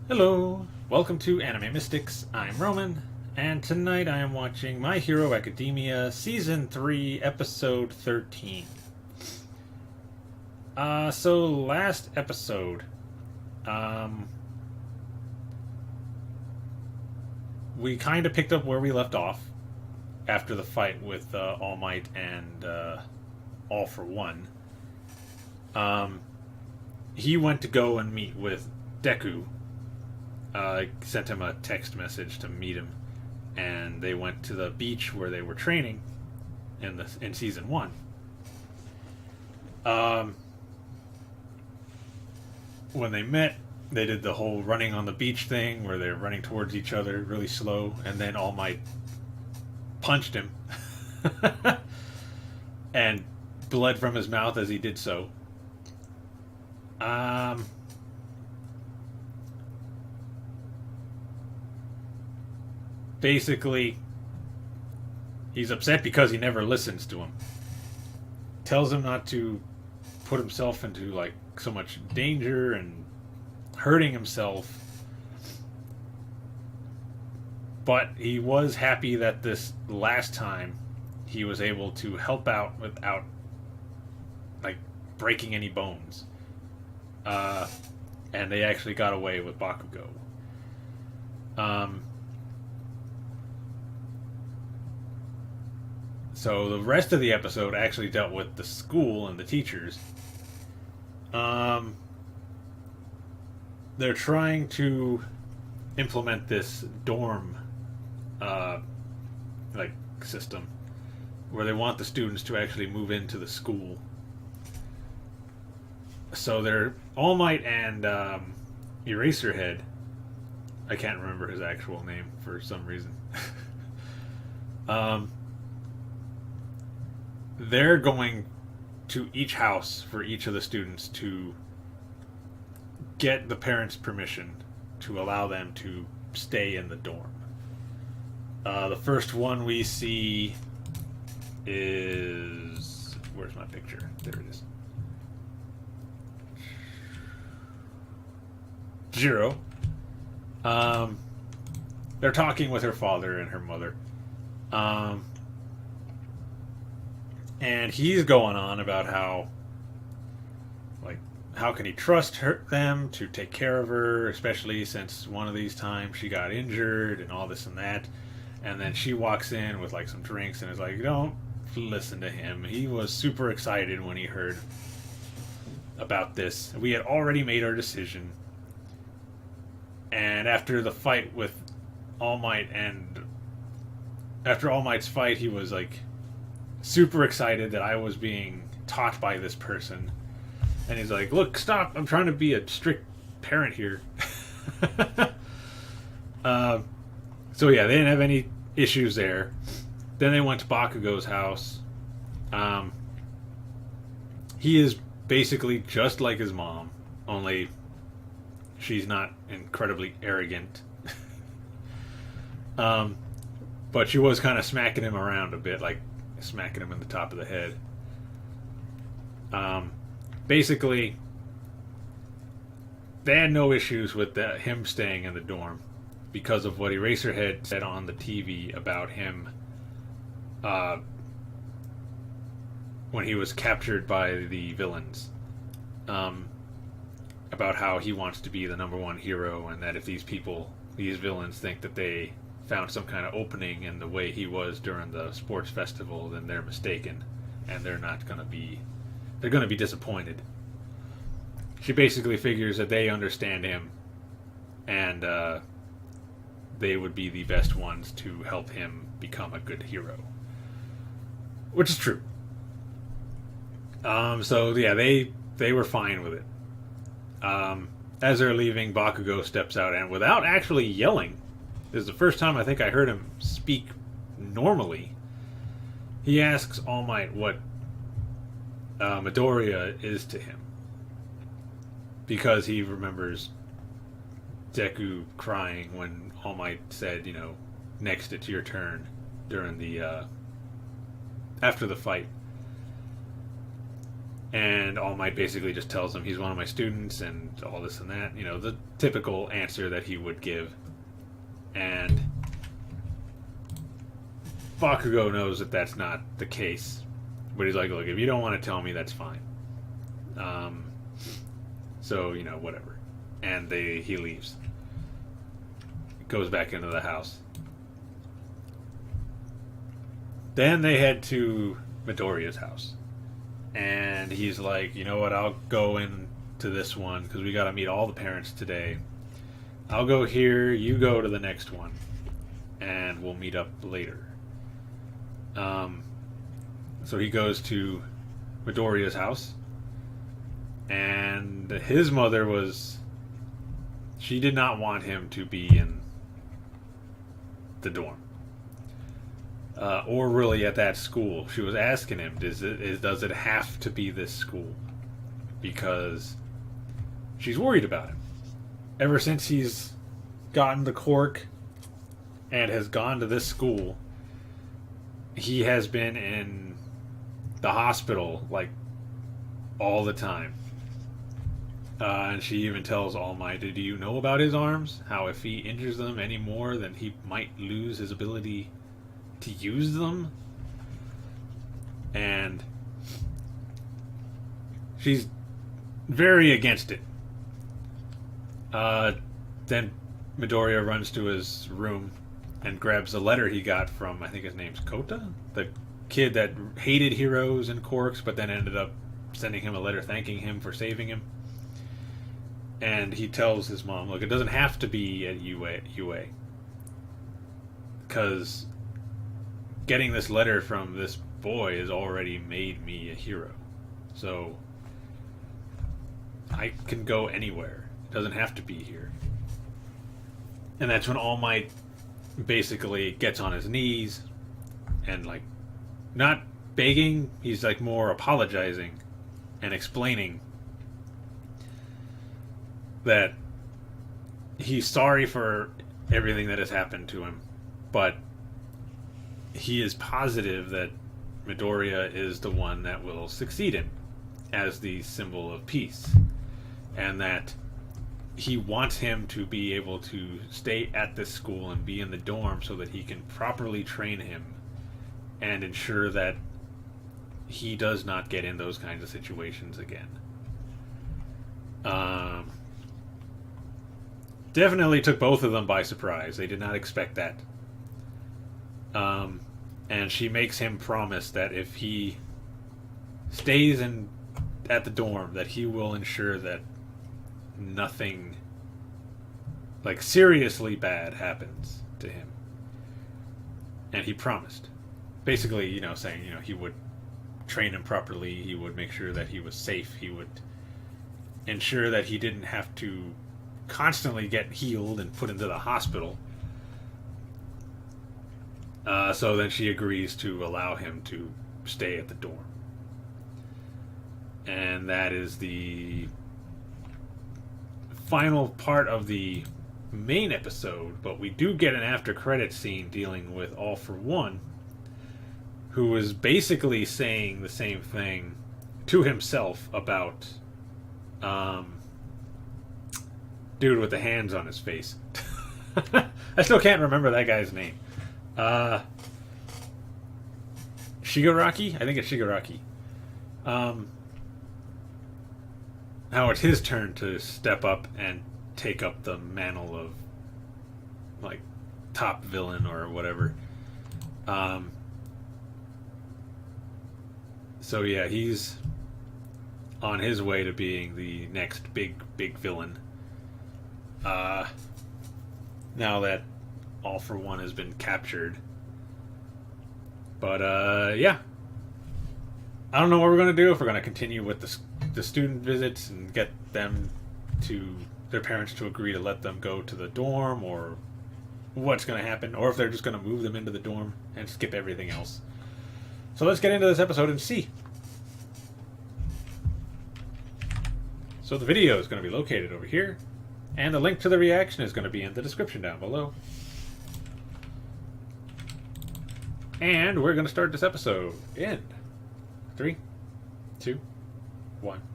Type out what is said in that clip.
Hello, welcome to Anime Mystics. I'm Roman, and tonight I am watching My Hero Academia Season 3, Episode 13. So last episode, um, we kind of picked up where we left off after the fight with All Might and All for One. Um, he went to go and meet with Deku. I sent him a text message to meet him, and they went to the beach where they were training in season one. Um, when they met, they did the whole running on the beach thing where they're running towards each other really slow, and then All Might punched him and bled from his mouth as he did so. Um, Basically, he's upset because he never listens to him. Tells him not to put himself into like so much danger and hurting himself. But he was happy that this last time he was able to help out without like breaking any bones. Uh, and they actually got away with Bakugo. Um, So the rest of the episode actually dealt with the school and the teachers. Um, they're trying to implement this dorm, uh, like system, where they want the students to actually move into the school. So they're All Might and Eraserhead. I can't remember his actual name for some reason. um, they're going to each house for each of the students to get the parents' permission to allow them to stay in the dorm. The first one we see is. Where's my picture? There it is. Jiro. Um, they're talking with her father and her mother. Um, and he's going on about how can he trust them to take care of her, especially since one of these times she got injured and all this and that. And then she walks in with like some drinks and is like, don't listen to him. He was super excited when he heard about this. We had already made our decision. And after the fight with All Might after All Might's fight, he was like super excited that I was being taught by this person. And he's like, look, stop. I'm trying to be a strict parent here. So yeah, they didn't have any issues there. Then they went to Bakugo's house. He is basically just like his mom, only she's not incredibly arrogant. But she was kind of smacking him around a bit, like smacking him in the top of the head. Basically, they had no issues with him staying in the dorm because of what Eraserhead said on the TV about him when he was captured by the villains. About how he wants to be the number one hero, and that if these villains, think that they found some kind of opening in the way he was during the sports festival, then they're mistaken, and they're going to be disappointed. She basically figures that they understand him, and they would be the best ones to help him become a good hero, which is true. So yeah, they were fine with it. As they're leaving, Bakugo steps out, and without actually yelling, this is the first time I think I heard him speak normally. He asks All Might what Midoriya is to him, because he remembers Deku crying when All Might said, next it's your turn during the after the fight. And All Might basically just tells him he's one of my students and all this and that. You know, the typical answer that he would give. And Bakugo knows that that's not the case. But he's like, look, if you don't want to tell me, that's fine. So, you know, whatever. And he leaves. Goes back into the house. Then they head to Midoriya's house. And he's like, you know what, I'll go into this one because we got to meet all the parents today. I'll go here, you go to the next one, and we'll meet up later. So he goes to Midoriya's house, and his mother she did not want him to be in the dorm. Or really at that school. She was asking him, does it have to be this school? Because she's worried about him. Ever since he's gotten the quirk and has gone to this school, he has been in the hospital, like, all the time. And she even tells All Might, do you know about his arms? How if he injures them any more, then he might lose his ability to use them. And she's very against it. Then Midoriya runs to his room and grabs a letter he got from, I think his name's Kota, the kid that hated heroes and quirks, but then ended up sending him a letter thanking him for saving him. And he tells his mom, look, it doesn't have to be at UA. Because getting this letter from this boy has already made me a hero. So I can go anywhere. It doesn't have to be here. And that's when All Might basically gets on his knees and, like, not begging, he's like more apologizing and explaining that he's sorry for everything that has happened to him, but he is positive that Midoriya is the one that will succeed him as the symbol of peace, and that he wants him to be able to stay at this school and be in the dorm so that he can properly train him and ensure that he does not get in those kinds of situations again. Definitely took both of them by surprise. They did not expect that. And she makes him promise that if he stays at the dorm, that he will ensure that nothing, like, seriously bad happens to him. And he promised. Basically, you know, saying, you know, he would train him properly, he would make sure that he was safe, he would ensure that he didn't have to constantly get healed and put into the hospital. So then she agrees to allow him to stay at the dorm. And that is the final part of the main episode, but we do get an after-credit scene dealing with All For One, who was basically saying the same thing to himself about dude with the hands on his face. I still can't remember that guy's name. Shigaraki? I think it's Shigaraki. How it's his turn to step up and take up the mantle of, like, top villain or whatever. So yeah, he's on his way to being the next big villain. Now that All For One has been captured. But yeah, I don't know what we're going to do, if we're going to continue with the student visits and get them to, their parents to agree to let them go to the dorm, or what's going to happen, or if they're just going to move them into the dorm and skip everything else. So let's get into this episode and see. So the video is going to be located over here, and the link to the reaction is going to be in the description down below. And we're going to start this episode in 3, 2, One.